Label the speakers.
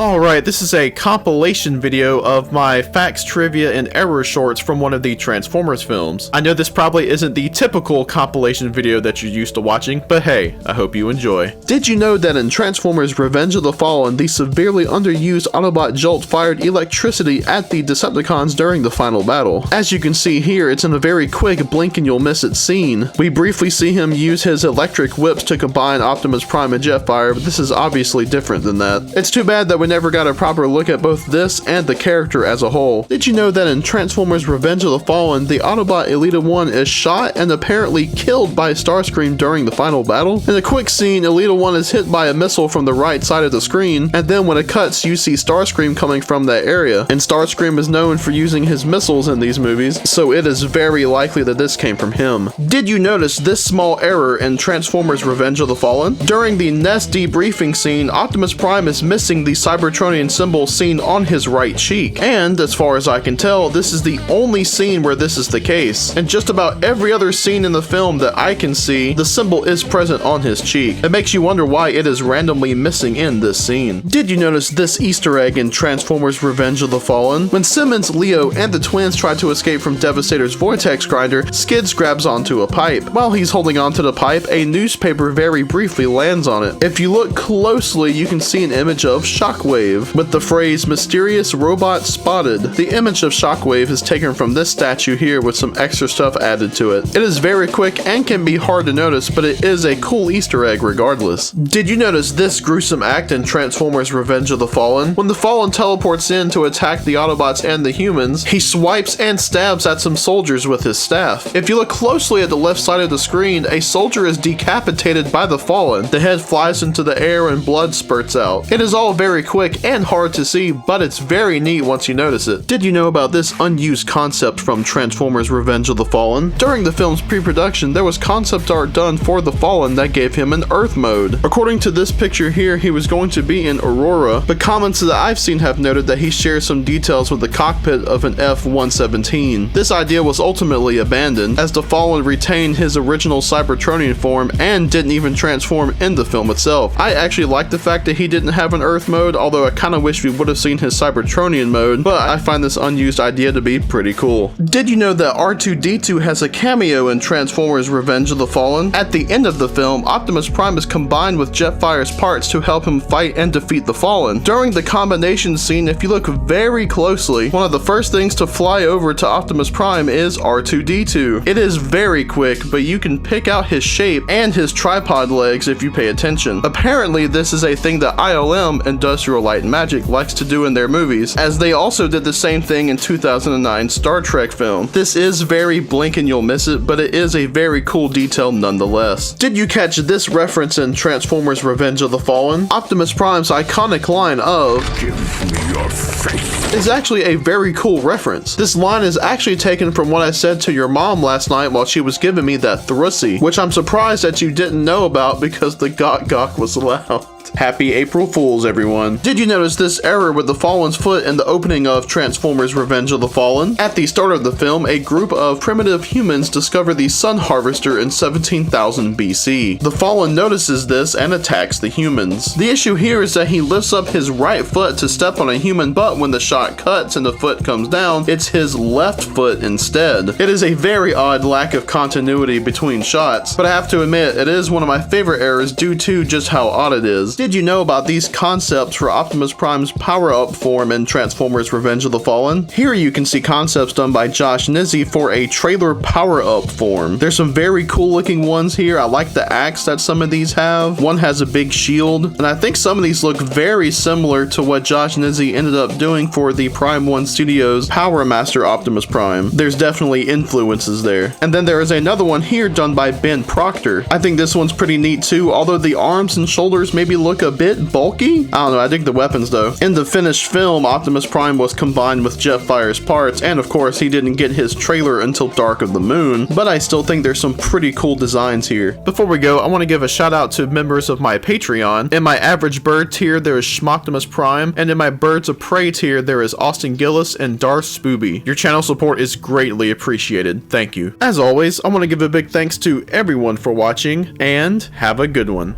Speaker 1: Alright, this is a compilation video of my facts, trivia, and error shorts from one of the Transformers films. I know this probably isn't the typical compilation video that you're used to watching, but hey, I hope you enjoy. Did you know that in Transformers Revenge of the Fallen, the severely underused Autobot Jolt fired electricity at the Decepticons during the final battle? As you can see here, it's in a very quick blink and you'll miss it scene. We briefly see him use his electric whips to combine Optimus Prime and Jetfire, but this is obviously different than that. It's too bad that we never got a proper look at both this and the character as a whole. Did you know that in Transformers Revenge of the Fallen, the Autobot Elita 1 is shot and apparently killed by Starscream during the final battle? In a quick scene, Elita 1 is hit by a missile from the right side of the screen, and then when it cuts, you see Starscream coming from that area. And Starscream is known for using his missiles in these movies, so it is very likely that this came from him. Did you notice this small error in Transformers Revenge of the Fallen? During the Nest debriefing scene, Optimus Prime is missing the Cybertronian symbol seen on his right cheek. And as far as I can tell, this is the only scene where this is the case. And just about every other scene in the film that I can see, the symbol is present on his cheek. It makes you wonder why it is randomly missing in this scene. Did you notice this Easter egg in Transformers Revenge of the Fallen? When Simmons, Leo, and the twins try to escape from Devastator's vortex grinder, Skids grabs onto a pipe. While he's holding onto the pipe, a newspaper very briefly lands on it. If you look closely, you can see an image of Shockwave with the phrase "mysterious robot spotted." The image of Shockwave is taken from this statue here with some extra stuff added to it. It is very quick and can be hard to notice, but it is a cool Easter egg regardless. Did you notice this gruesome act in Transformers Revenge of the Fallen? When the Fallen teleports in to attack the Autobots and the humans, he swipes and stabs at some soldiers with his staff. If you look closely at the left side of the screen, a soldier is decapitated by the Fallen. The head flies into the air and blood spurts out. It is all very quick and hard to see, but it's very neat once you notice it. Did you know about this unused concept from Transformers Revenge of the Fallen? During the film's pre-production, there was concept art done for the Fallen that gave him an Earth mode. According to this picture here, he was going to be in Aurora, but comments that I've seen have noted that he shares some details with the cockpit of an F-117. This idea was ultimately abandoned, as the Fallen retained his original Cybertronian form and didn't even transform in the film itself. I actually like the fact that he didn't have an Earth mode, although I kinda wish we would have seen his Cybertronian mode, but I find this unused idea to be pretty cool. Did you know that R2-D2 has a cameo in Transformers Revenge of the Fallen? At the end of the film, Optimus Prime is combined with Jetfire's parts to help him fight and defeat the Fallen. During the combination scene, if you look very closely, one of the first things to fly over to Optimus Prime is R2-D2. It is very quick, but you can pick out his shape and his tripod legs if you pay attention. Apparently, this is a thing that ILM, Industrial Light and Magic, likes to do in their movies, as they also did the same thing in 2009 Star Trek film. This is very blink and you'll miss it, but it is a very cool detail nonetheless. Did you catch this reference in Transformers Revenge of the Fallen? Optimus Prime's iconic line of "Give me your faith" is actually a very cool reference. This line is actually taken from what I said to your mom last night while she was giving me that thrussy, which I'm surprised that you didn't know about because the gawk gawk was loud. Happy April Fools, everyone. Did you notice this error with the Fallen's foot in the opening of Transformers Revenge of the Fallen? At the start of the film, a group of primitive humans discover the Sun Harvester in 17,000 BC. The Fallen notices this and attacks the humans. The issue here is that he lifts up his right foot to step on a human, but when the shot cuts and the foot comes down, it's his left foot instead. It is a very odd lack of continuity between shots, but I have to admit, it is one of my favorite errors due to just how odd it is. Did you know about these concepts for Optimus Prime's power-up form in Transformers Revenge of the Fallen? Here you can see concepts done by Josh Nizzi for a trailer power-up form. There's some very cool looking ones here. I like the axe that some of these have. One has a big shield, and I think some of these look very similar to what Josh Nizzi ended up doing for the Prime 1 Studios Power Master Optimus Prime. There's definitely influences there. And then there is another one here done by Ben Proctor. I think this one's pretty neat too, although the arms and shoulders maybe look a bit bulky. I don't know, I dig the weapons though. In the finished film, Optimus Prime was combined with Jetfire's parts, and of course he didn't get his trailer until Dark of the Moon, but I still think there's some pretty cool designs here. Before we go, I want to give a shout out to members of my Patreon. In my Average Bird tier, there is Schmoctimus Prime, and in my Birds of Prey tier, there is Austin Gillis and Darth Spooby. Your channel support is greatly appreciated. Thank you. As always, I want to give a big thanks to everyone for watching, and have a good one.